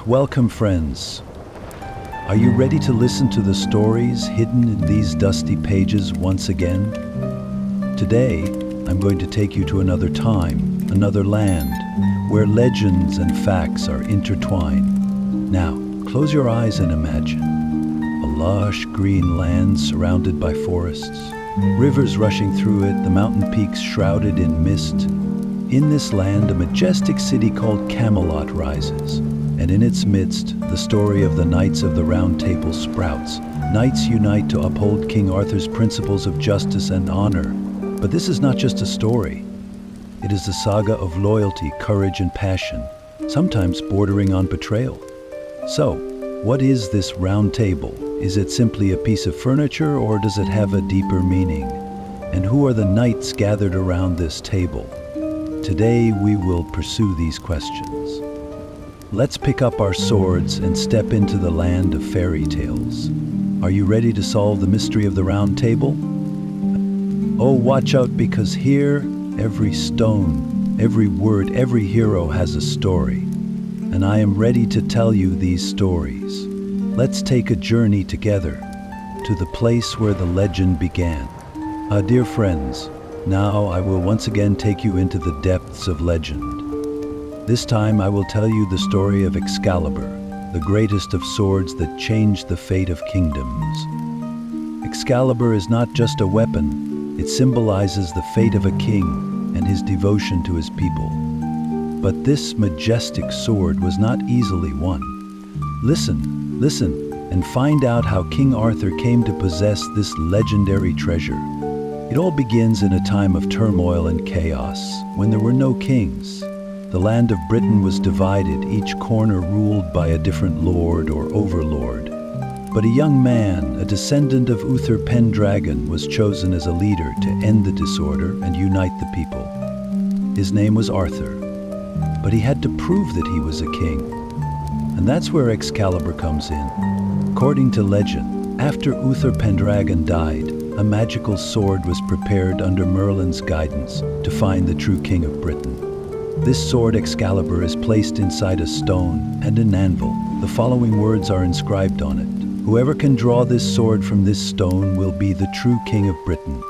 Welcome friends. Are you ready to listen to the stories hidden in these dusty pages once again? Today, I'm going to take you to another time, another land, where legends and facts are intertwined. Now, close your eyes and imagine a lush green land surrounded by forests, rivers rushing through it, the mountain peaks shrouded in mist. In this land, a majestic city called Camelot rises, and in its midst, the story of the Knights of the Round Table sprouts. Knights unite to uphold King Arthur's principles of justice and honor. But this is not just a story. It is a saga of loyalty, courage, and passion, sometimes bordering on betrayal. So, what is this round table? Is it simply a piece of furniture, or does it have a deeper meaning? And who are the knights gathered around this table? Today, we will pursue these questions. Let's pick up our swords and step into the land of fairy tales. Are you ready to solve the mystery of the Round Table? Oh, watch out, because here, every stone, every word, every hero has a story. And I am ready to tell you these stories. Let's take a journey together to the place where the legend began. Dear friends, now I will once again take you into the depths of legend. This time I will tell you the story of Excalibur, the greatest of swords that changed the fate of kingdoms. Excalibur is not just a weapon, it symbolizes the fate of a king and his devotion to his people. But this majestic sword was not easily won. Listen, and find out how King Arthur came to possess this legendary treasure. It all begins in a time of turmoil and chaos, when there were no kings. The land of Britain was divided, each corner ruled by a different lord or overlord. But a young man, a descendant of Uther Pendragon, was chosen as a leader to end the disorder and unite the people. His name was Arthur, but he had to prove that he was a king. And that's where Excalibur comes in. According to legend, after Uther Pendragon died, a magical sword was prepared under Merlin's guidance to find the true king of Britain. This sword Excalibur is placed inside a stone and an anvil. The following words are inscribed on it. Whoever can draw this sword from this stone will be the true king of Britain.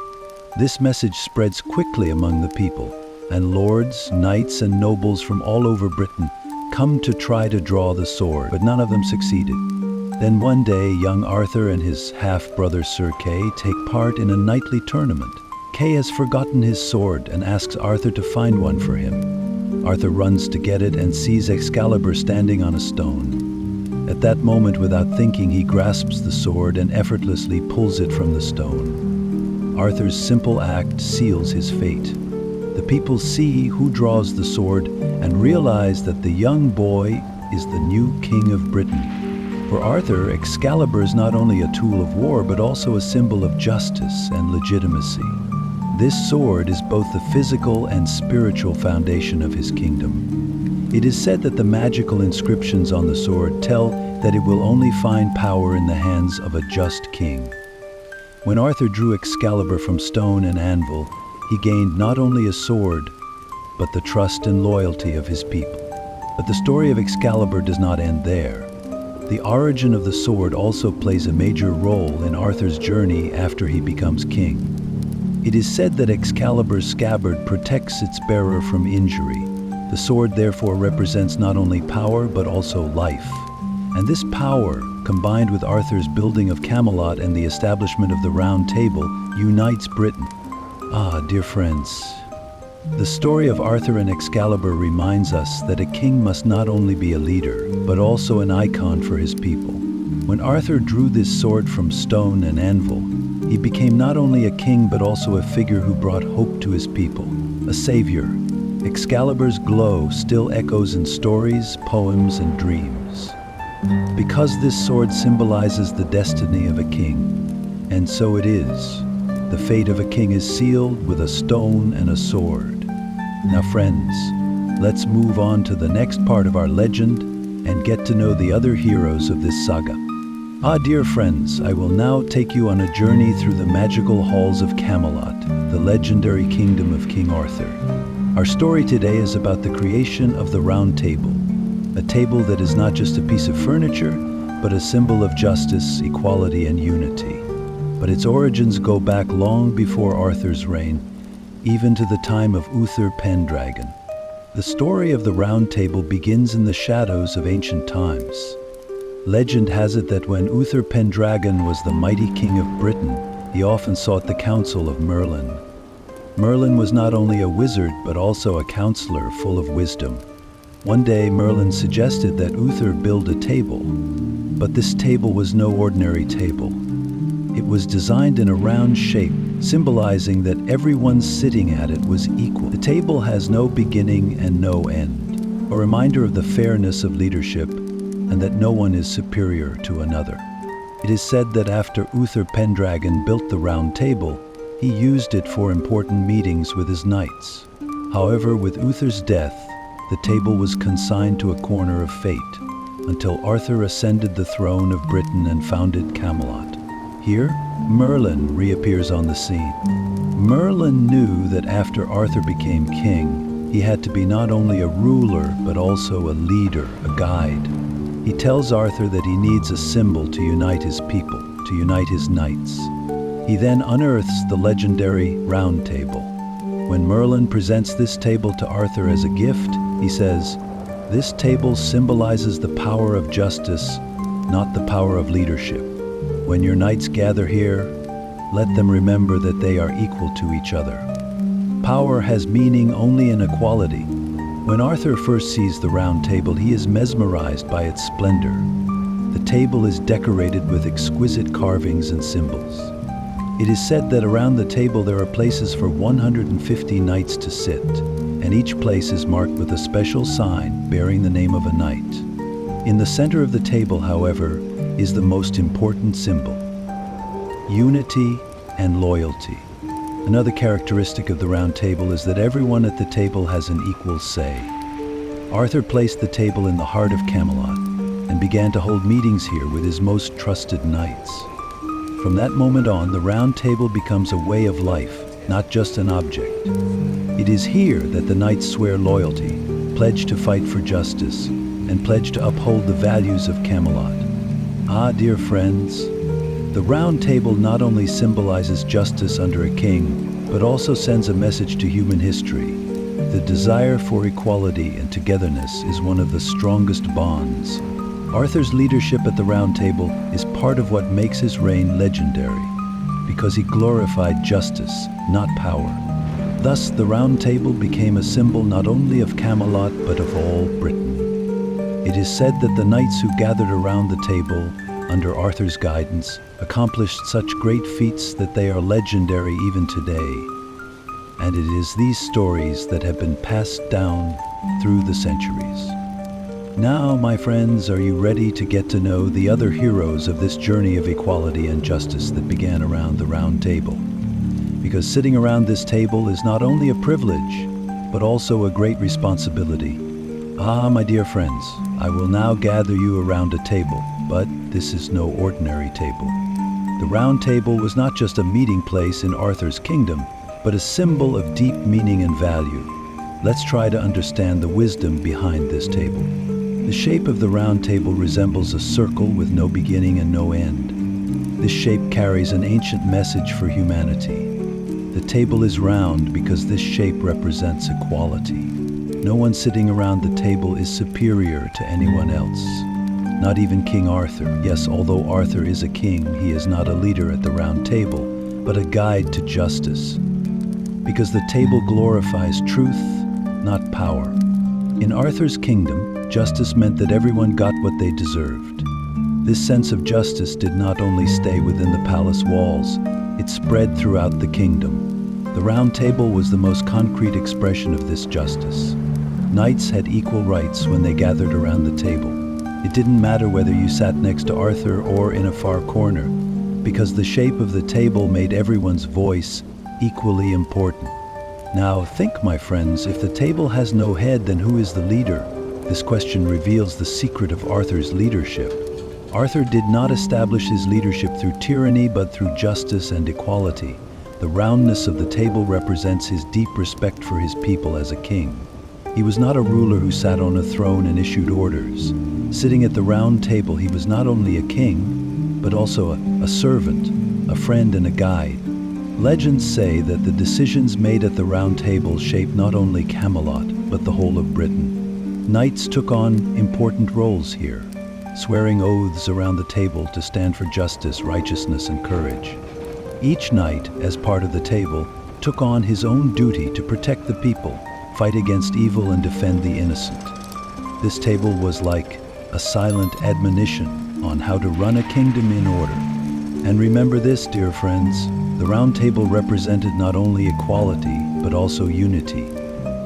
This message spreads quickly among the people, and lords, knights, and nobles from all over Britain come to try to draw the sword, but none of them succeeded. Then one day, young Arthur and his half-brother Sir Kay take part in a knightly tournament. Kay has forgotten his sword and asks Arthur to find one for him. Arthur runs to get it and sees Excalibur standing on a stone. At that moment, without thinking, he grasps the sword and effortlessly pulls it from the stone. Arthur's simple act seals his fate. The people see who draws the sword and realize that the young boy is the new king of Britain. For Arthur, Excalibur is not only a tool of war, but also a symbol of justice and legitimacy. This sword is both the physical and spiritual foundation of his kingdom. It is said that the magical inscriptions on the sword tell that it will only find power in the hands of a just king. When Arthur drew Excalibur from stone and anvil, he gained not only a sword, but the trust and loyalty of his people. But the story of Excalibur does not end there. The origin of the sword also plays a major role in Arthur's journey after he becomes king. It is said that Excalibur's scabbard protects its bearer from injury. The sword therefore represents not only power but also life. And this power, combined with Arthur's building of Camelot and the establishment of the Round Table, unites Britain. Dear friends, the story of Arthur and Excalibur reminds us that a king must not only be a leader, but also an icon for his people. When Arthur drew this sword from stone and anvil, he became not only a king but also a figure who brought hope to his people, a savior. Excalibur's glow still echoes in stories, poems, and dreams. Because this sword symbolizes the destiny of a king, and so it is. The fate of a king is sealed with a stone and a sword. Now friends, let's move on to the next part of our legend and get to know the other heroes of this saga. Dear friends, I will now take you on a journey through the magical halls of Camelot, the legendary kingdom of King Arthur. Our story today is about the creation of the Round Table, a table that is not just a piece of furniture, but a symbol of justice, equality, and unity. But its origins go back long before Arthur's reign, even to the time of Uther Pendragon. The story of the Round Table begins in the shadows of ancient times. Legend has it that when Uther Pendragon was the mighty king of Britain, he often sought the counsel of Merlin. Merlin was not only a wizard, but also a counselor full of wisdom. One day, Merlin suggested that Uther build a table, but this table was no ordinary table. It was designed in a round shape, symbolizing that everyone sitting at it was equal. The table has no beginning and no end, a reminder of the fairness of leadership and that no one is superior to another. It is said that after Uther Pendragon built the Round Table, he used it for important meetings with his knights. However, with Uther's death, the table was consigned to a corner of fate until Arthur ascended the throne of Britain and founded Camelot. Here, Merlin reappears on the scene. Merlin knew that after Arthur became king, he had to be not only a ruler, but also a leader, a guide. He tells Arthur that he needs a symbol to unite his people, to unite his knights. He then unearths the legendary Round Table. When Merlin presents this table to Arthur as a gift, he says, "This table symbolizes the power of justice, not the power of leadership. When your knights gather here, let them remember that they are equal to each other." Power has meaning only in equality. When Arthur first sees the Round Table, he is mesmerized by its splendor. The table is decorated with exquisite carvings and symbols. It is said that around the table there are places for 150 knights to sit, and each place is marked with a special sign bearing the name of a knight. In the center of the table, however, is the most important symbol: unity and loyalty. Another characteristic of the Round Table is that everyone at the table has an equal say. Arthur placed the table in the heart of Camelot and began to hold meetings here with his most trusted knights. From that moment on, the Round Table becomes a way of life, not just an object. It is here that the knights swear loyalty, pledge to fight for justice, and pledge to uphold the values of Camelot. Dear friends, the Round Table not only symbolizes justice under a king, but also sends a message to human history. The desire for equality and togetherness is one of the strongest bonds. Arthur's leadership at the Round Table is part of what makes his reign legendary, because he glorified justice, not power. Thus, the Round Table became a symbol not only of Camelot, but of all Britain. It is said that the knights who gathered around the table under Arthur's guidance accomplished such great feats that they are legendary even today. And it is these stories that have been passed down through the centuries. Now, my friends, are you ready to get to know the other heroes of this journey of equality and justice that began around the Round Table? Because sitting around this table is not only a privilege, but also a great responsibility. My dear friends, I will now gather you around a table, but this is no ordinary table. The Round Table was not just a meeting place in Arthur's kingdom, but a symbol of deep meaning and value. Let's try to understand the wisdom behind this table. The shape of the Round Table resembles a circle with no beginning and no end. This shape carries an ancient message for humanity. The table is round because this shape represents equality. No one sitting around the table is superior to anyone else. Not even King Arthur. Yes, although Arthur is a king, he is not a leader at the Round Table, but a guide to justice. Because the table glorifies truth, not power. In Arthur's kingdom, justice meant that everyone got what they deserved. This sense of justice did not only stay within the palace walls, it spread throughout the kingdom. The Round Table was the most concrete expression of this justice. Knights had equal rights when they gathered around the table. It didn't matter whether you sat next to Arthur or in a far corner, because the shape of the table made everyone's voice equally important. Now think, my friends, if the table has no head, then who is the leader? This question reveals the secret of Arthur's leadership. Arthur did not establish his leadership through tyranny, but through justice and equality. The roundness of the table represents his deep respect for his people as a king. He was not a ruler who sat on a throne and issued orders. Sitting at the round table, he was not only a king, but also a servant, a friend and a guide. Legends say that the decisions made at the round table shaped not only Camelot, but the whole of Britain. Knights took on important roles here, swearing oaths around the table to stand for justice, righteousness, and courage. Each knight, as part of the table, took on his own duty to protect the people, fight against evil, and defend the innocent. This table was like a silent admonition on how to run a kingdom in order. And remember this, dear friends, the round table represented not only equality, but also unity.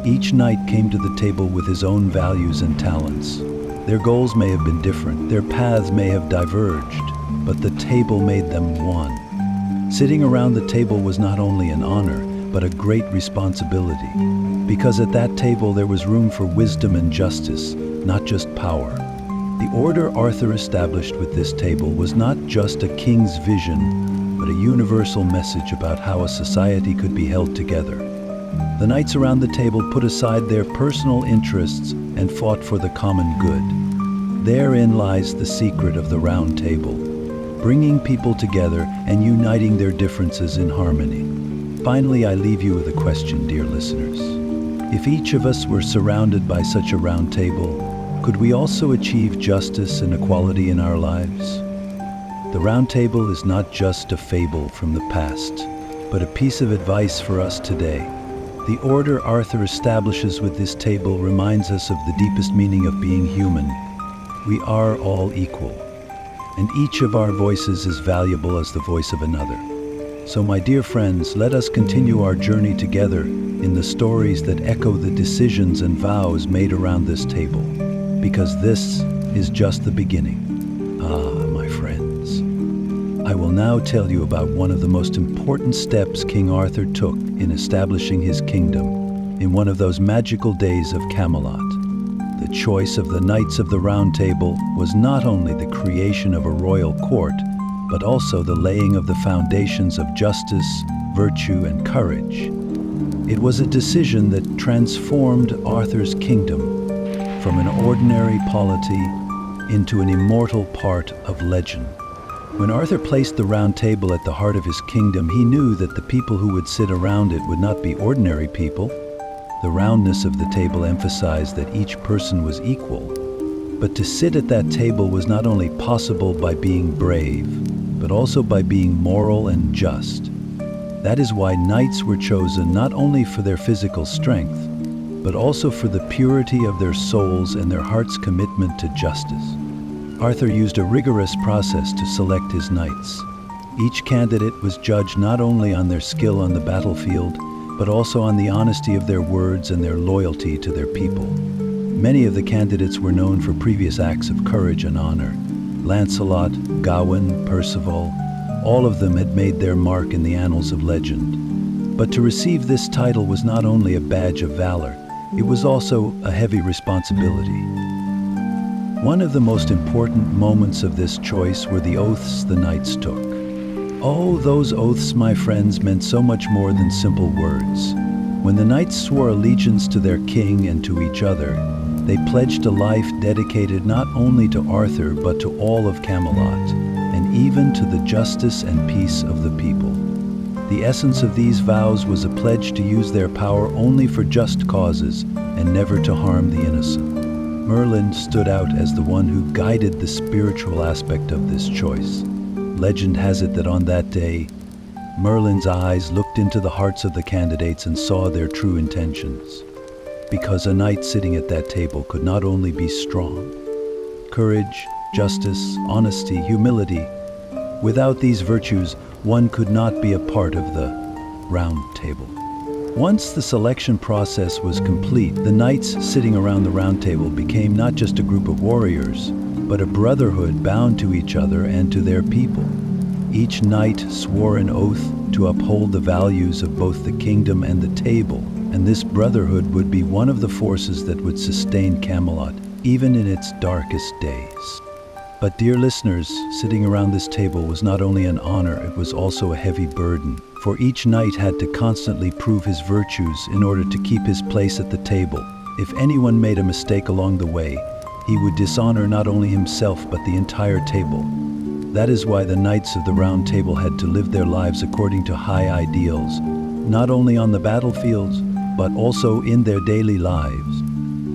Each knight came to the table with his own values and talents. Their goals may have been different, their paths may have diverged, but the table made them one. Sitting around the table was not only an honor, but a great responsibility, because at that table there was room for wisdom and justice, not just power. The order Arthur established with this table was not just a king's vision, but a universal message about how a society could be held together. The knights around the table put aside their personal interests and fought for the common good. Therein lies the secret of the round table, bringing people together and uniting their differences in harmony. Finally, I leave you with a question, dear listeners. If each of us were surrounded by such a round table, could we also achieve justice and equality in our lives? The round table is not just a fable from the past, but a piece of advice for us today. The order Arthur establishes with this table reminds us of the deepest meaning of being human. We are all equal, and each of our voices is valuable as the voice of another. So, my dear friends, let us continue our journey together in the stories that echo the decisions and vows made around this table, because this is just the beginning. My friends, I will now tell you about one of the most important steps King Arthur took in establishing his kingdom in one of those magical days of Camelot. The choice of the Knights of the Round Table was not only the creation of a royal court, but also the laying of the foundations of justice, virtue, and courage. It was a decision that transformed Arthur's kingdom from an ordinary polity into an immortal part of legend. When Arthur placed the round table at the heart of his kingdom, he knew that the people who would sit around it would not be ordinary people. The roundness of the table emphasized that each person was equal. But to sit at that table was not only possible by being brave, but also by being moral and just. That is why knights were chosen not only for their physical strength, but also for the purity of their souls and their heart's commitment to justice. Arthur used a rigorous process to select his knights. Each candidate was judged not only on their skill on the battlefield, but also on the honesty of their words and their loyalty to their people. Many of the candidates were known for previous acts of courage and honor. Lancelot, Gawain, Percival, all of them had made their mark in the annals of legend. But to receive this title was not only a badge of valor, it was also a heavy responsibility. One of the most important moments of this choice were the oaths the knights took. Oh, those oaths, my friends, meant so much more than simple words. When the knights swore allegiance to their king and to each other, they pledged a life dedicated not only to Arthur, but to all of Camelot, and even to the justice and peace of the people. The essence of these vows was a pledge to use their power only for just causes and never to harm the innocent. Merlin stood out as the one who guided the spiritual aspect of this choice. Legend has it that on that day, Merlin's eyes looked into the hearts of the candidates and saw their true intentions. Because a knight sitting at that table could not only be strong, courage, justice, honesty, humility. Without these virtues, one could not be a part of the round table. Once the selection process was complete, the knights sitting around the round table became not just a group of warriors, but a brotherhood bound to each other and to their people. Each knight swore an oath to uphold the values of both the kingdom and the table, and this brotherhood would be one of the forces that would sustain Camelot, even in its darkest days. But dear listeners, sitting around this table was not only an honor, it was also a heavy burden, for each knight had to constantly prove his virtues in order to keep his place at the table. If anyone made a mistake along the way, he would dishonor not only himself but the entire table. That is why the Knights of the Round Table had to live their lives according to high ideals, not only on the battlefields, but also in their daily lives.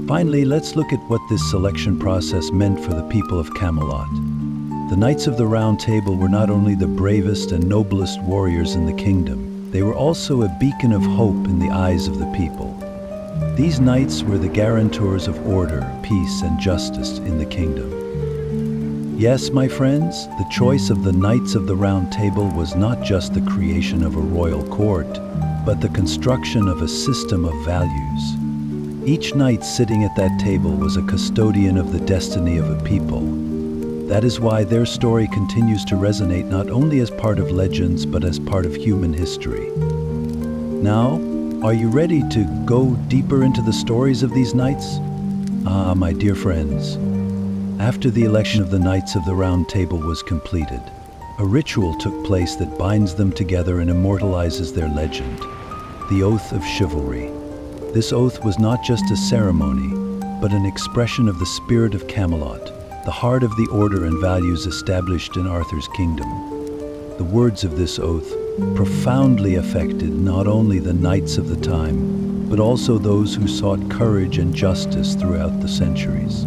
Finally, let's look at what this selection process meant for the people of Camelot. The Knights of the Round Table were not only the bravest and noblest warriors in the kingdom, they were also a beacon of hope in the eyes of the people. These knights were the guarantors of order, peace, and justice in the kingdom. Yes, my friends, the choice of the Knights of the Round Table was not just the creation of a royal court, but the construction of a system of values. Each knight sitting at that table was a custodian of the destiny of a people. That is why their story continues to resonate not only as part of legends, but as part of human history. Now, are you ready to go deeper into the stories of these knights? Ah, my dear friends, after the election of the Knights of the Round Table was completed, a ritual took place that binds them together and immortalizes their legend, the Oath of Chivalry. This oath was not just a ceremony, but an expression of the spirit of Camelot, the heart of the order and values established in Arthur's kingdom. The words of this oath profoundly affected not only the knights of the time, but also those who sought courage and justice throughout the centuries.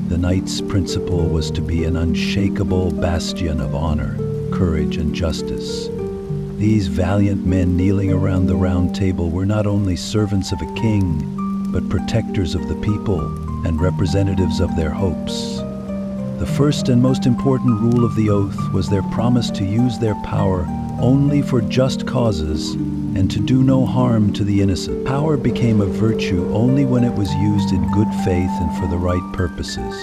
The knight's principle was to be an unshakable bastion of honor, courage, and justice. These valiant men kneeling around the round table were not only servants of a king, but protectors of the people and representatives of their hopes. The first and most important rule of the oath was their promise to use their power only for just causes and to do no harm to the innocent. Power became a virtue only when it was used in good faith and for the right purposes.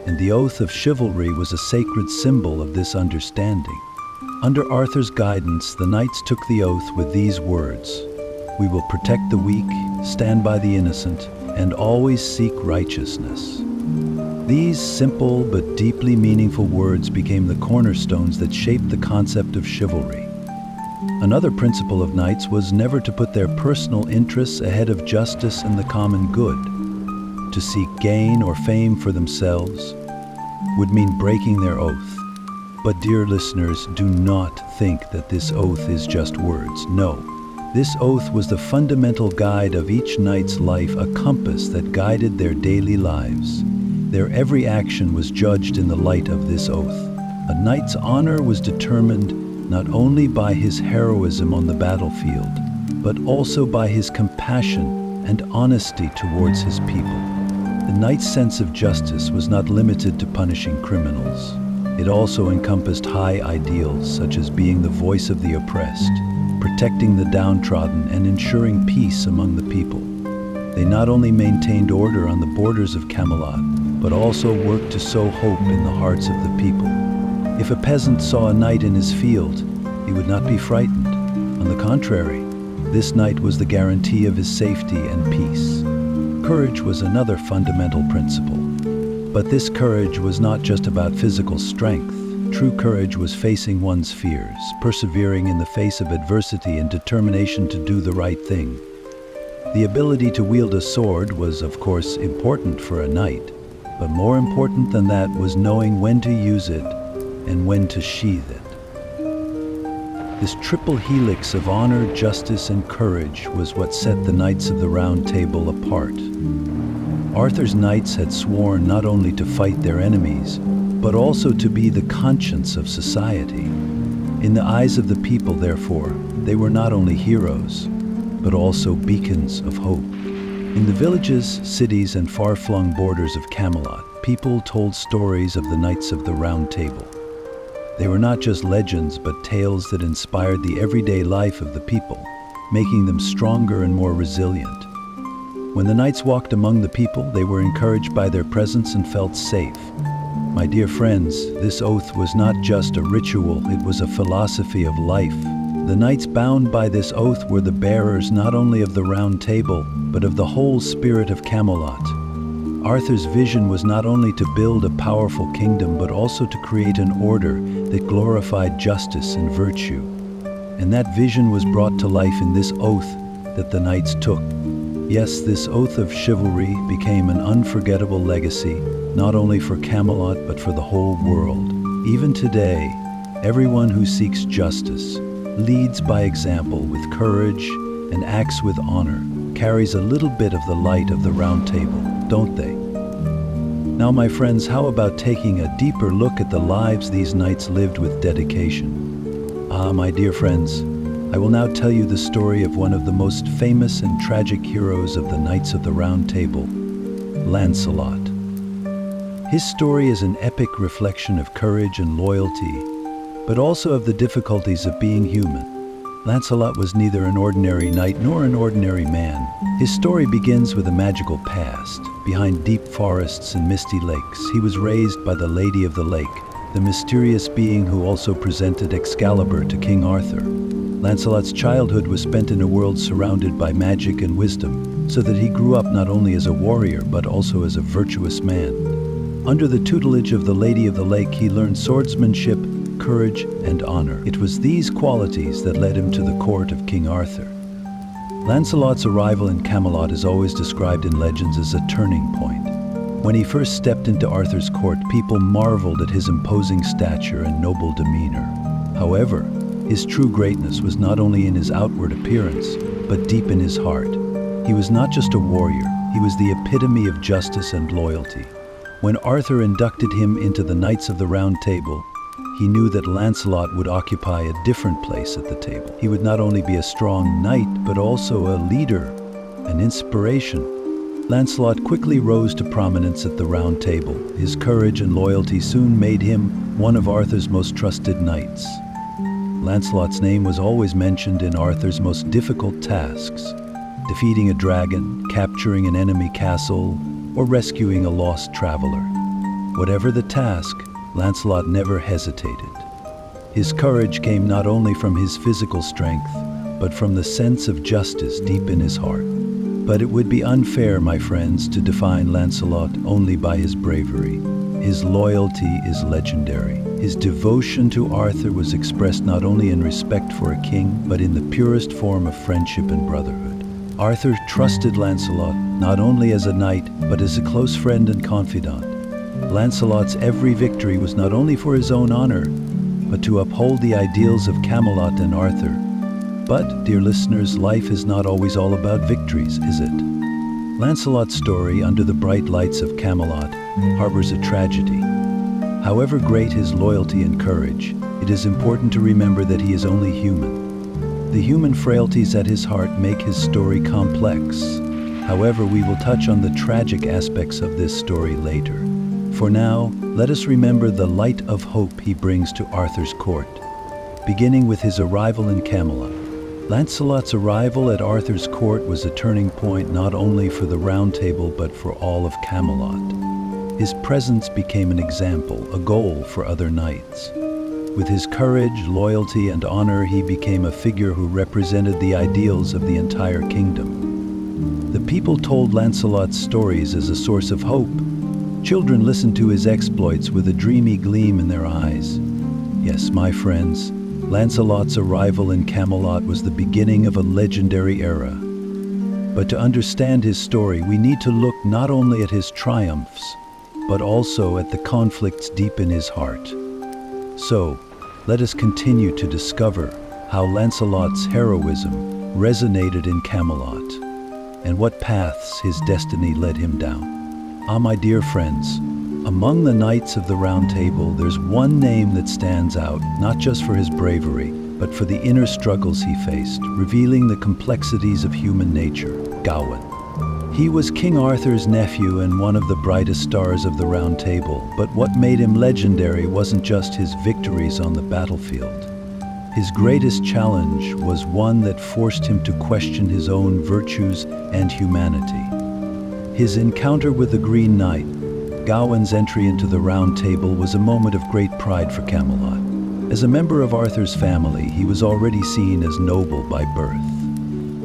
And the Oath of Chivalry was a sacred symbol of this understanding. Under Arthur's guidance, the knights took the oath with these words: "We will protect the weak, stand by the innocent, and always seek righteousness." These simple but deeply meaningful words became the cornerstones that shaped the concept of chivalry. Another principle of knights was never to put their personal interests ahead of justice and the common good. To seek gain or fame for themselves would mean breaking their oath. But dear listeners, do not think that this oath is just words. No, this oath was the fundamental guide of each knight's life, a compass that guided their daily lives. Their every action was judged in the light of this oath. A knight's honor was determined not only by his heroism on the battlefield, but also by his compassion and honesty towards his people. The knight's sense of justice was not limited to punishing criminals. It also encompassed high ideals such as being the voice of the oppressed, protecting the downtrodden, and ensuring peace among the people. They not only maintained order on the borders of Camelot, but also worked to sow hope in the hearts of the people. If a peasant saw a knight in his field, he would not be frightened. On the contrary, this knight was the guarantee of his safety and peace. Courage was another fundamental principle. But this courage was not just about physical strength. True courage was facing one's fears, persevering in the face of adversity, and determination to do the right thing. The ability to wield a sword was, of course, important for a knight, but more important than that was knowing when to use it and when to sheath it. This triple helix of honor, justice, and courage was what set the Knights of the Round Table apart. Arthur's knights had sworn not only to fight their enemies, but also to be the conscience of society. In the eyes of the people, therefore, they were not only heroes, but also beacons of hope. In the villages, cities, and far-flung borders of Camelot, people told stories of the Knights of the Round Table. They were not just legends, but tales that inspired the everyday life of the people, making them stronger and more resilient. When the knights walked among the people, they were encouraged by their presence and felt safe. My dear friends, this oath was not just a ritual, it was a philosophy of life. The knights bound by this oath were the bearers not only of the Round Table, but of the whole spirit of Camelot. Arthur's vision was not only to build a powerful kingdom, but also to create an order that glorified justice and virtue. And that vision was brought to life in this oath that the knights took. Yes, this oath of chivalry became an unforgettable legacy, not only for Camelot, but for the whole world. Even today, everyone who seeks justice, leads by example with courage, and acts with honor, carries a little bit of the light of the Round Table, don't they? Now, my friends, how about taking a deeper look at the lives these knights lived with dedication? My dear friends, I will now tell you the story of one of the most famous and tragic heroes of the Knights of the Round Table, Lancelot. His story is an epic reflection of courage and loyalty, but also of the difficulties of being human. Lancelot was neither an ordinary knight nor an ordinary man. His story begins with a magical past. Behind deep forests and misty lakes, he was raised by the Lady of the Lake, the mysterious being who also presented Excalibur to King Arthur. Lancelot's childhood was spent in a world surrounded by magic and wisdom, so that he grew up not only as a warrior, but also as a virtuous man. Under the tutelage of the Lady of the Lake, he learned swordsmanship, courage, and honor. It was these qualities that led him to the court of King Arthur. Lancelot's arrival in Camelot is always described in legends as a turning point. When he first stepped into Arthur's court, people marveled at his imposing stature and noble demeanor. However, his true greatness was not only in his outward appearance, but deep in his heart. He was not just a warrior, he was the epitome of justice and loyalty. When Arthur inducted him into the Knights of the Round Table, he knew that Lancelot would occupy a different place at the table. He would not only be a strong knight, but also a leader, an inspiration. Lancelot quickly rose to prominence at the Round Table. His courage and loyalty soon made him one of Arthur's most trusted knights. Lancelot's name was always mentioned in Arthur's most difficult tasks: defeating a dragon, capturing an enemy castle, or rescuing a lost traveler. Whatever the task, Lancelot never hesitated. His courage came not only from his physical strength, but from the sense of justice deep in his heart. But it would be unfair, my friends, to define Lancelot only by his bravery. His loyalty is legendary. His devotion to Arthur was expressed not only in respect for a king, but in the purest form of friendship and brotherhood. Arthur trusted Lancelot not only as a knight, but as a close friend and confidant. Lancelot's every victory was not only for his own honor, but to uphold the ideals of Camelot and Arthur. But, dear listeners, life is not always all about victories, is it? Lancelot's story, Under the Bright Lights of Camelot, harbors a tragedy. However great his loyalty and courage, it is important to remember that he is only human. The human frailties at his heart make his story complex. However, we will touch on the tragic aspects of this story later. For now, let us remember the light of hope he brings to Arthur's court. Beginning with his arrival in Camelot. Lancelot's arrival at Arthur's court was a turning point not only for the Round Table, but for all of Camelot. His presence became an example, a goal for other knights. With his courage, loyalty, and honor, he became a figure who represented the ideals of the entire kingdom. The people told Lancelot's stories as a source of hope. Children listened to his exploits with a dreamy gleam in their eyes. Yes, my friends, Lancelot's arrival in Camelot was the beginning of a legendary era. But to understand his story, we need to look not only at his triumphs, but also at the conflicts deep in his heart. So, let us continue to discover how Lancelot's heroism resonated in Camelot, and what paths his destiny led him down. My dear friends, among the Knights of the Round Table, there's one name that stands out, not just for his bravery, but for the inner struggles he faced, revealing the complexities of human nature: Gawain. He was King Arthur's nephew and one of the brightest stars of the Round Table, but what made him legendary wasn't just his victories on the battlefield. His greatest challenge was one that forced him to question his own virtues and humanity. His encounter with the Green Knight, Gawain's entry into the Round Table, was a moment of great pride for Camelot. As a member of Arthur's family, he was already seen as noble by birth.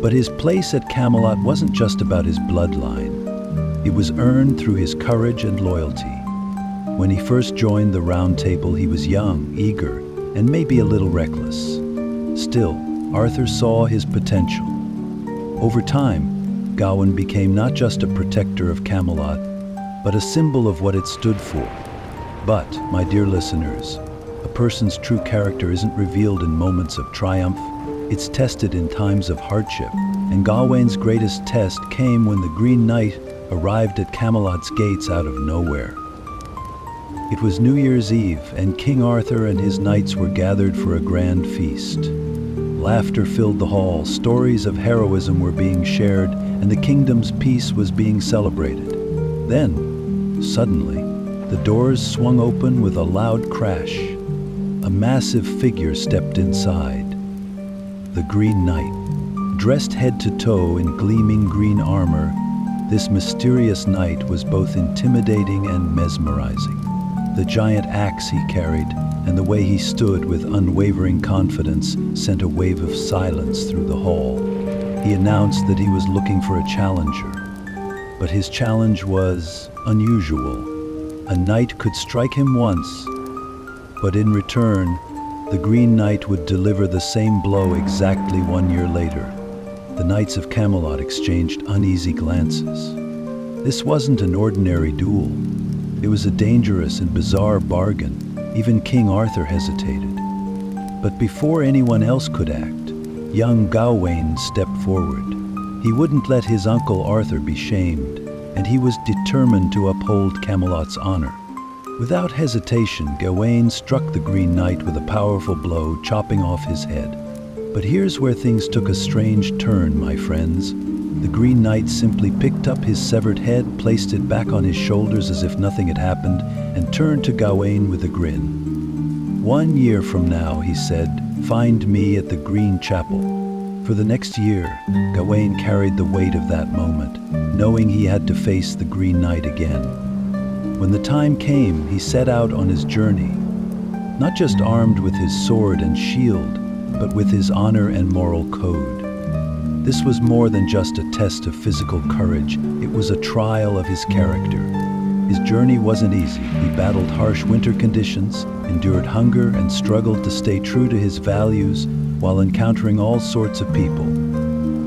But his place at Camelot wasn't just about his bloodline. It was earned through his courage and loyalty. When he first joined the Round Table, he was young, eager, and maybe a little reckless. Still, Arthur saw his potential. Over time, Gawain became not just a protector of Camelot, but a symbol of what it stood for. But, my dear listeners, a person's true character isn't revealed in moments of triumph, it's tested in times of hardship. And Gawain's greatest test came when the Green Knight arrived at Camelot's gates out of nowhere. It was New Year's Eve, and King Arthur and his knights were gathered for a grand feast. Laughter filled the hall, stories of heroism were being shared, and the kingdom's peace was being celebrated. Then, suddenly, the doors swung open with a loud crash. A massive figure stepped inside. The Green Knight. Dressed head to toe in gleaming green armor, this mysterious knight was both intimidating and mesmerizing. The giant axe he carried and the way he stood with unwavering confidence sent a wave of silence through the hall. He announced that he was looking for a challenger. But his challenge was unusual. A knight could strike him once, but in return, the Green Knight would deliver the same blow exactly 1 year later. The knights of Camelot exchanged uneasy glances. This wasn't an ordinary duel. It was a dangerous and bizarre bargain. Even King Arthur hesitated. But before anyone else could act, young Gawain stepped forward. He wouldn't let his uncle Arthur be shamed, and he was determined to uphold Camelot's honor. Without hesitation, Gawain struck the Green Knight with a powerful blow, chopping off his head. But here's where things took a strange turn, my friends. The Green Knight simply picked up his severed head, placed it back on his shoulders as if nothing had happened, and turned to Gawain with a grin. 1 year from now, he said, find me at the Green Chapel. For the next year, Gawain carried the weight of that moment, knowing he had to face the Green Knight again. When the time came, he set out on his journey, not just armed with his sword and shield, but with his honor and moral code. This was more than just a test of physical courage, it was a trial of his character. His journey wasn't easy. He battled harsh winter conditions, endured hunger, and struggled to stay true to his values while encountering all sorts of people.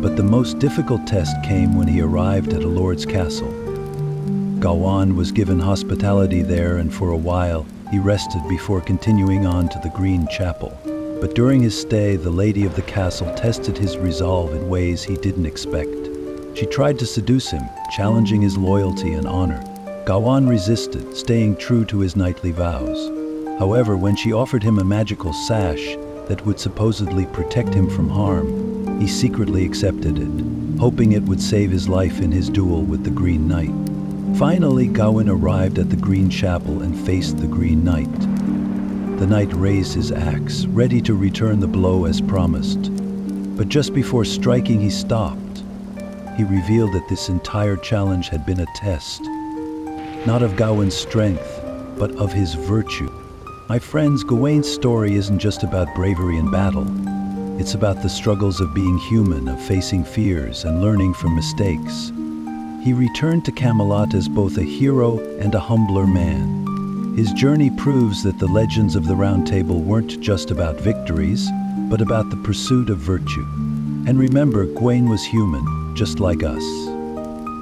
But the most difficult test came when he arrived at a lord's castle. Gawain was given hospitality there, and for a while he rested before continuing on to the Green Chapel. But during his stay, the lady of the castle tested his resolve in ways he didn't expect. She tried to seduce him, challenging his loyalty and honor. Gawain resisted, staying true to his knightly vows. However, when she offered him a magical sash that would supposedly protect him from harm, he secretly accepted it, hoping it would save his life in his duel with the Green Knight. Finally, Gawain arrived at the Green Chapel and faced the Green Knight. The knight raised his axe, ready to return the blow as promised. But just before striking, he stopped. He revealed that this entire challenge had been a test, not of Gawain's strength, but of his virtue. My friends, Gawain's story isn't just about bravery in battle. It's about the struggles of being human, of facing fears and learning from mistakes. He returned to Camelot as both a hero and a humbler man. His journey proves that the legends of the Round Table weren't just about victories, but about the pursuit of virtue. And remember, Gawain was human, just like us.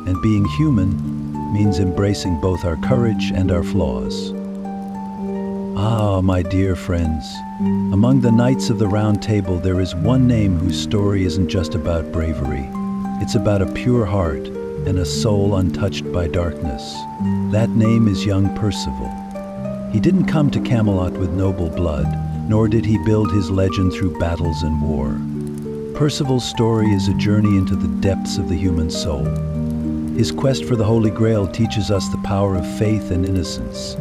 And being human means embracing both our courage and our flaws. Ah, my dear friends, among the knights of the Round Table there is one name whose story isn't just about bravery. It's about a pure heart and a soul untouched by darkness. That name is young Percival. He didn't come to Camelot with noble blood, nor did he build his legend through battles and war. Percival's story is a journey into the depths of the human soul. His quest for the Holy Grail teaches us the power of faith and innocence.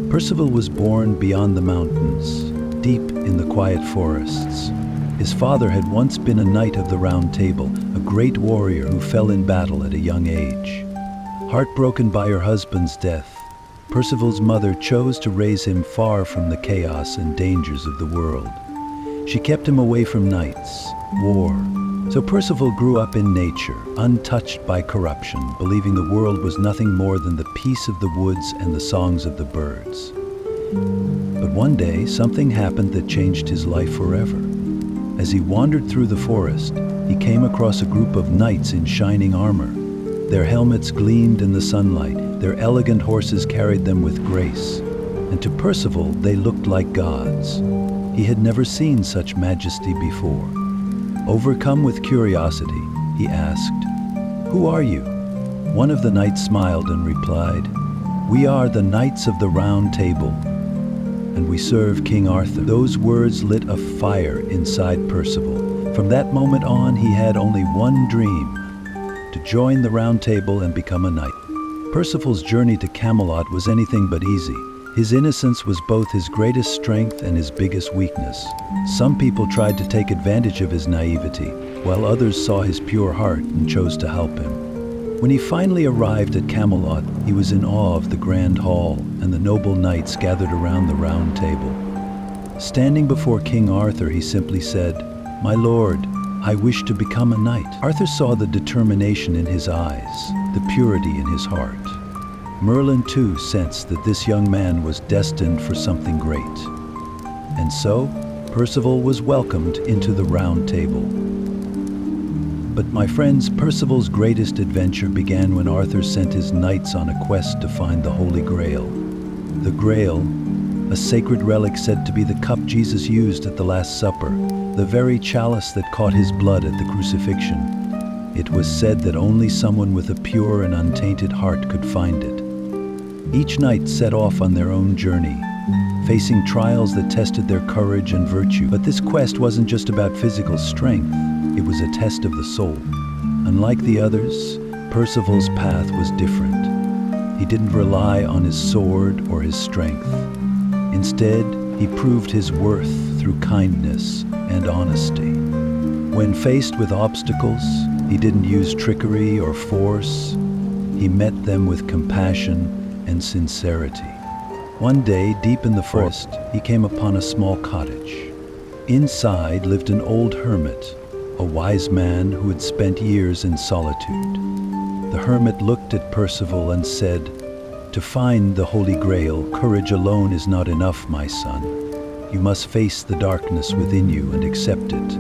Percival was born beyond the mountains, deep in the quiet forests. His father had once been a knight of the Round Table, a great warrior who fell in battle at a young age. Heartbroken by her husband's death, Percival's mother chose to raise him far from the chaos and dangers of the world. She kept him away from knights, war, So Percival grew up in nature, untouched by corruption, believing the world was nothing more than the peace of the woods and the songs of the birds. But one day, something happened that changed his life forever. As he wandered through the forest, he came across a group of knights in shining armor. Their helmets gleamed in the sunlight, their elegant horses carried them with grace, and to Percival they looked like gods. He had never seen such majesty before. Overcome with curiosity, he asked, "Who are you?" One of the knights smiled and replied, "We are the Knights of the Round Table, and we serve King Arthur." Those words lit a fire inside Percival. From that moment on, he had only one dream: to join the Round Table and become a knight. Percival's journey to Camelot was anything but easy. His innocence was both his greatest strength and his biggest weakness. Some people tried to take advantage of his naivety, while others saw his pure heart and chose to help him. When he finally arrived at Camelot, he was in awe of the grand hall and the noble knights gathered around the Round Table. Standing before King Arthur, he simply said, "My lord, I wish to become a knight." Arthur saw the determination in his eyes, the purity in his heart. Merlin too sensed that this young man was destined for something great. And so, Percival was welcomed into the Round Table. But my friends, Percival's greatest adventure began when Arthur sent his knights on a quest to find the Holy Grail. The Grail, a sacred relic said to be the cup Jesus used at the Last Supper, the very chalice that caught his blood at the crucifixion. It was said that only someone with a pure and untainted heart could find it. Each knight set off on their own journey, facing trials that tested their courage and virtue. But this quest wasn't just about physical strength, it was a test of the soul. Unlike the others, Percival's path was different. He didn't rely on his sword or his strength. Instead, he proved his worth through kindness and honesty. When faced with obstacles, he didn't use trickery or force. He met them with compassion and sincerity. One day, deep in the forest, he came upon a small cottage. Inside lived an old hermit, a wise man who had spent years in solitude. The hermit looked at Percival and said, "To find the Holy Grail, courage alone is not enough, my son. You must face the darkness within you and accept it.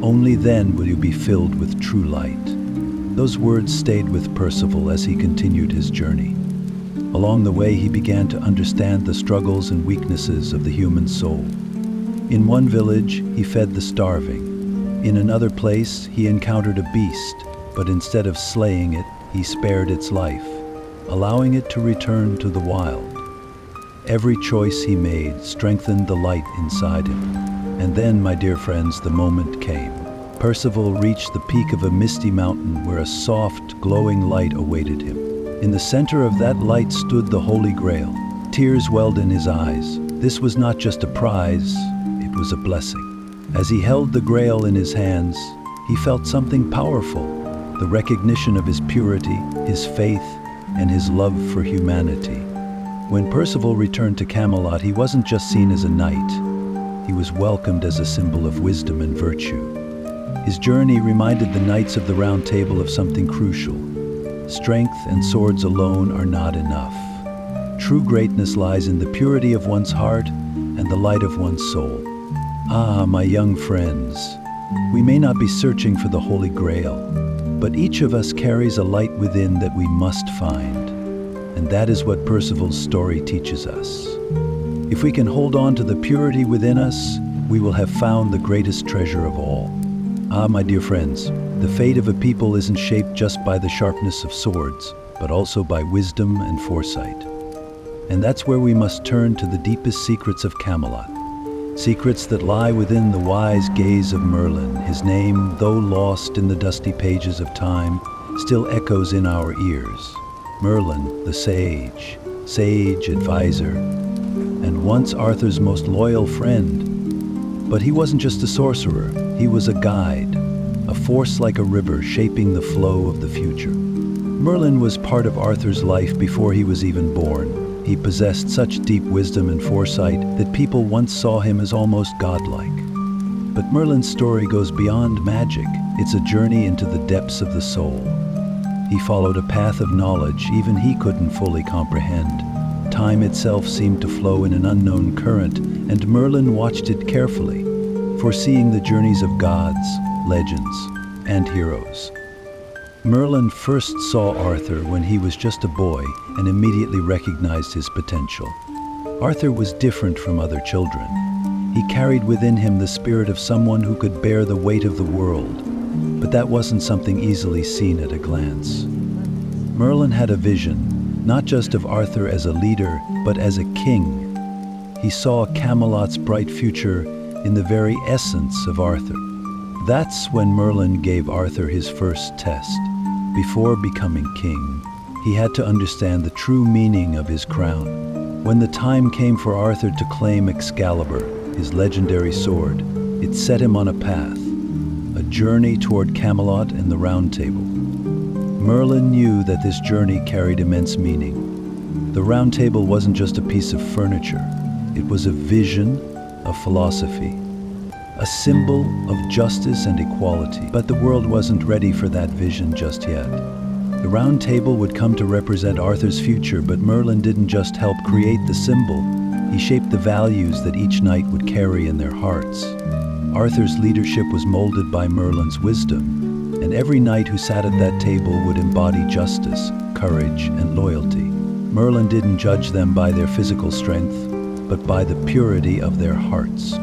Only then will you be filled with true light." Those words stayed with Percival as he continued his journey. Along the way, he began to understand the struggles and weaknesses of the human soul. In one village, he fed the starving. In another place, he encountered a beast, but instead of slaying it, he spared its life, allowing it to return to the wild. Every choice he made strengthened the light inside him. And then, my dear friends, the moment came. Percival reached the peak of a misty mountain where a soft, glowing light awaited him. In the center of that light stood the Holy Grail. Tears welled in his eyes. This was not just a prize, it was a blessing. As he held the Grail in his hands, he felt something powerful, the recognition of his purity, his faith, and his love for humanity. When Percival returned to Camelot, he wasn't just seen as a knight. He was welcomed as a symbol of wisdom and virtue. His journey reminded the Knights of the Round Table of something crucial. Strength and swords alone are not enough. True greatness lies in the purity of one's heart and the light of one's soul. Ah, my young friends, we may not be searching for the Holy Grail, but each of us carries a light within that we must find. And that is what Percival's story teaches us. If we can hold on to the purity within us, we will have found the greatest treasure of all. Ah, my dear friends, the fate of a people isn't shaped just by the sharpness of swords, but also by wisdom and foresight. And that's where we must turn to the deepest secrets of Camelot. Secrets that lie within the wise gaze of Merlin. His name, though lost in the dusty pages of time, still echoes in our ears. Merlin, the sage advisor, and once Arthur's most loyal friend. But he wasn't just a sorcerer, he was a guide, a force like a river shaping the flow of the future. Merlin was part of Arthur's life before he was even born. He possessed such deep wisdom and foresight that people once saw him as almost godlike. But Merlin's story goes beyond magic. It's a journey into the depths of the soul. He followed a path of knowledge even he couldn't fully comprehend. Time itself seemed to flow in an unknown current, and Merlin watched it carefully, foreseeing the journeys of gods, legends, and heroes. Merlin first saw Arthur when he was just a boy and immediately recognized his potential. Arthur was different from other children. He carried within him the spirit of someone who could bear the weight of the world, but that wasn't something easily seen at a glance. Merlin had a vision, not just of Arthur as a leader, but as a king. He saw Camelot's bright future in the very essence of Arthur. That's when Merlin gave Arthur his first test. Before becoming king, he had to understand the true meaning of his crown. When the time came for Arthur to claim Excalibur, his legendary sword, it set him on a path, a journey toward Camelot and the Round Table. Merlin knew that this journey carried immense meaning. The Round Table wasn't just a piece of furniture. It was a vision, a philosophy, a symbol of justice and equality. But the world wasn't ready for that vision just yet. The Round Table would come to represent Arthur's future, but Merlin didn't just help create the symbol. He shaped the values that each knight would carry in their hearts. Arthur's leadership was molded by Merlin's wisdom, and every knight who sat at that table would embody justice, courage, and loyalty. Merlin didn't judge them by their physical strength, but by the purity of their hearts.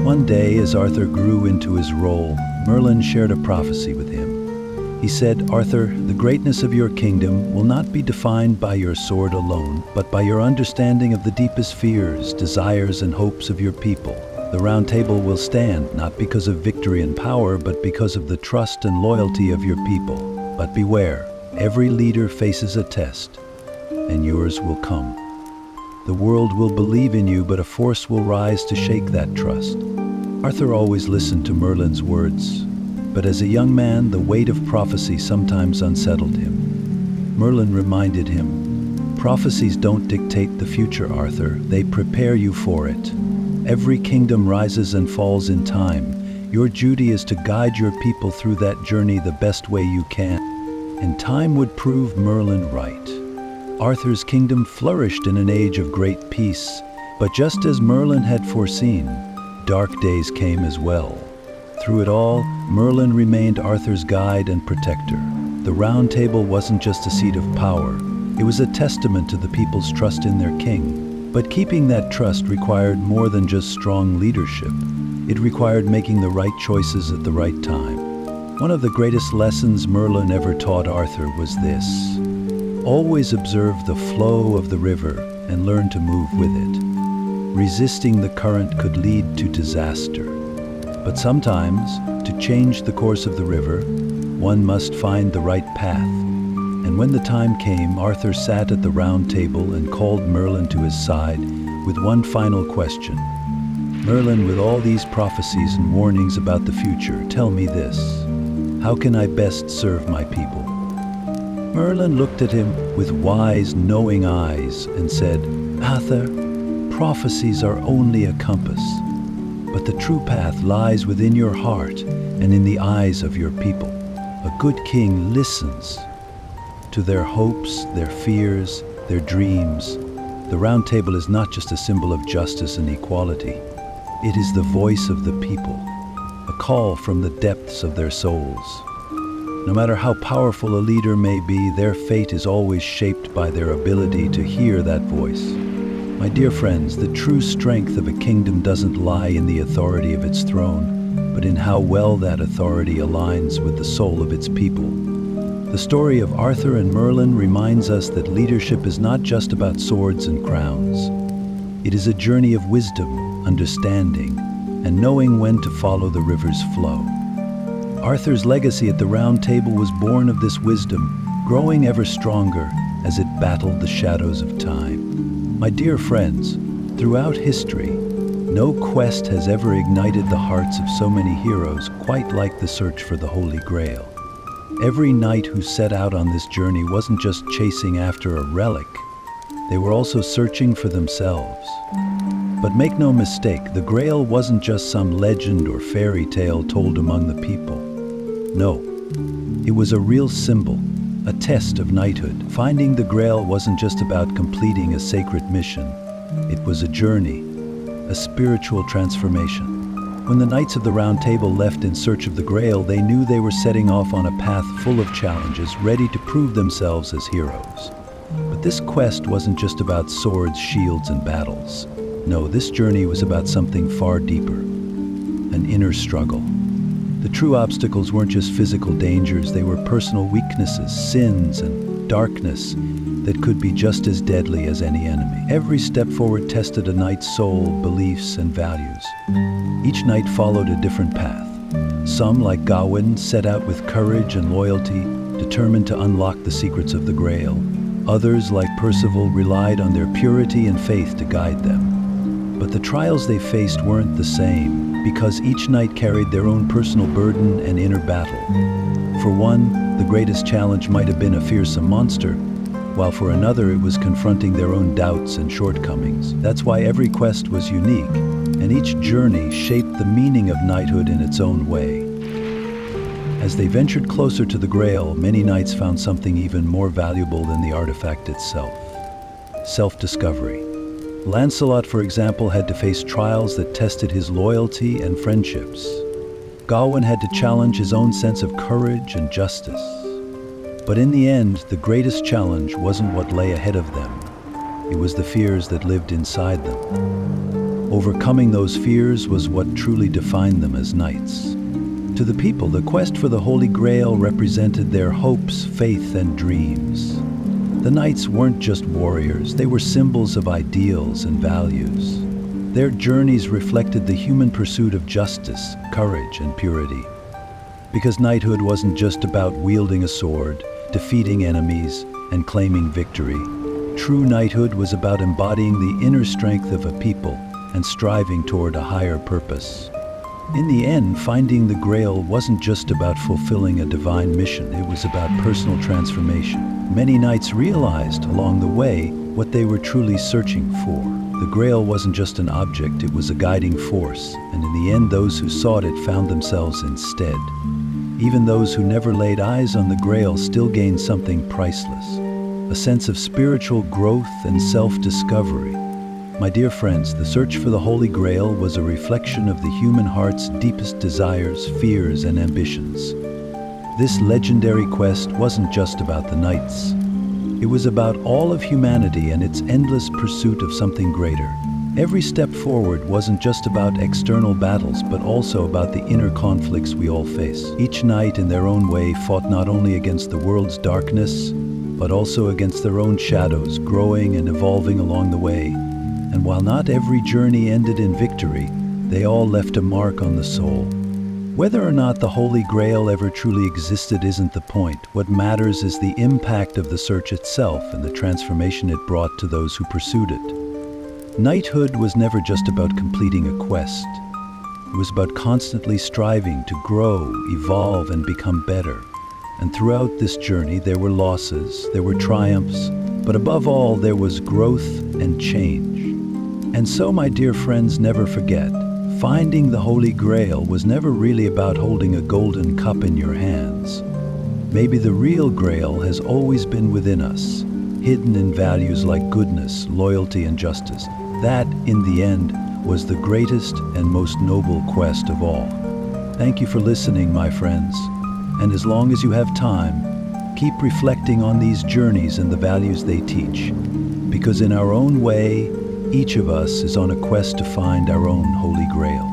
One day, as Arthur grew into his role, Merlin shared a prophecy with him. He said, "Arthur, the greatness of your kingdom will not be defined by your sword alone, but by your understanding of the deepest fears, desires, and hopes of your people. The Round Table will stand, not because of victory and power, but because of the trust and loyalty of your people. But beware, every leader faces a test, and yours will come. The world will believe in you, but a force will rise to shake that trust." Arthur always listened to Merlin's words, but as a young man, the weight of prophecy sometimes unsettled him. Merlin reminded him, "Prophecies don't dictate the future, Arthur. They prepare you for it. Every kingdom rises and falls in time. Your duty is to guide your people through that journey the best way you can." And time would prove Merlin right. Arthur's kingdom flourished in an age of great peace, but just as Merlin had foreseen, dark days came as well. Through it all, Merlin remained Arthur's guide and protector. The Round Table wasn't just a seat of power. It was a testament to the people's trust in their king. But keeping that trust required more than just strong leadership. It required making the right choices at the right time. One of the greatest lessons Merlin ever taught Arthur was this: always observe the flow of the river and learn to move with it. Resisting the current could lead to disaster. But sometimes, to change the course of the river, one must find the right path. And when the time came, Arthur sat at the Round Table and called Merlin to his side with one final question. "Merlin, with all these prophecies and warnings about the future, tell me this: how can I best serve my people?" Merlin looked at him with wise, knowing eyes and said, "Arthur, prophecies are only a compass, but the true path lies within your heart and in the eyes of your people. A good king listens to their hopes, their fears, their dreams. The Round Table is not just a symbol of justice and equality. It is the voice of the people, a call from the depths of their souls. No matter how powerful a leader may be, their fate is always shaped by their ability to hear that voice. My dear friends, the true strength of a kingdom doesn't lie in the authority of its throne, but in how well that authority aligns with the soul of its people. The story of Arthur and Merlin reminds us that leadership is not just about swords and crowns. It is a journey of wisdom, understanding, and knowing when to follow the river's flow. Arthur's legacy at the Round Table was born of this wisdom, growing ever stronger as it battled the shadows of time. My dear friends, throughout history, no quest has ever ignited the hearts of so many heroes quite like the search for the Holy Grail. Every knight who set out on this journey wasn't just chasing after a relic. They were also searching for themselves. But make no mistake, the Grail wasn't just some legend or fairy tale told among the people. No, it was a real symbol, a test of knighthood. Finding the Grail wasn't just about completing a sacred mission. It was a journey, a spiritual transformation. When the Knights of the Round Table left in search of the Grail, they knew they were setting off on a path full of challenges, ready to prove themselves as heroes. But this quest wasn't just about swords, shields, and battles. No, this journey was about something far deeper, an inner struggle. The true obstacles weren't just physical dangers, they were personal weaknesses, sins, and darkness that could be just as deadly as any enemy. Every step forward tested a knight's soul, beliefs, and values. Each knight followed a different path. Some, like Gawain, set out with courage and loyalty, determined to unlock the secrets of the Grail. Others, like Percival, relied on their purity and faith to guide them. But the trials they faced weren't the same, because each knight carried their own personal burden and inner battle. For one, the greatest challenge might have been a fearsome monster, while for another it was confronting their own doubts and shortcomings. That's why every quest was unique, and each journey shaped the meaning of knighthood in its own way. As they ventured closer to the Grail, many knights found something even more valuable than the artifact itself: self-discovery. Lancelot, for example, had to face trials that tested his loyalty and friendships. Gawain had to challenge his own sense of courage and justice. But in the end, the greatest challenge wasn't what lay ahead of them. It was the fears that lived inside them. Overcoming those fears was what truly defined them as knights. To the people, the quest for the Holy Grail represented their hopes, faith, and dreams. The knights weren't just warriors, they were symbols of ideals and values. Their journeys reflected the human pursuit of justice, courage, and purity. Because knighthood wasn't just about wielding a sword, defeating enemies, and claiming victory. True knighthood was about embodying the inner strength of a people and striving toward a higher purpose. In the end, finding the Grail wasn't just about fulfilling a divine mission, it was about personal transformation. Many knights realized along the way what they were truly searching for. The Grail wasn't just an object, it was a guiding force, and in the end those who sought it found themselves instead. Even those who never laid eyes on the Grail still gained something priceless, a sense of spiritual growth and self-discovery. My dear friends, the search for the Holy Grail was a reflection of the human heart's deepest desires, fears, and ambitions. This legendary quest wasn't just about the knights. It was about all of humanity and its endless pursuit of something greater. Every step forward wasn't just about external battles, but also about the inner conflicts we all face. Each knight in their own way fought not only against the world's darkness, but also against their own shadows, growing and evolving along the way. And while not every journey ended in victory, they all left a mark on the soul. Whether or not the Holy Grail ever truly existed isn't the point. What matters is the impact of the search itself and the transformation it brought to those who pursued it. Knighthood was never just about completing a quest. It was about constantly striving to grow, evolve, and become better. And throughout this journey, there were losses, there were triumphs, but above all, there was growth and change. And so, my dear friends, never forget, finding the Holy Grail was never really about holding a golden cup in your hands. Maybe the real Grail has always been within us, hidden in values like goodness, loyalty, and justice. That, in the end, was the greatest and most noble quest of all. Thank you for listening, my friends. And as long as you have time, keep reflecting on these journeys and the values they teach. Because in our own way, each of us is on a quest to find our own Holy Grail.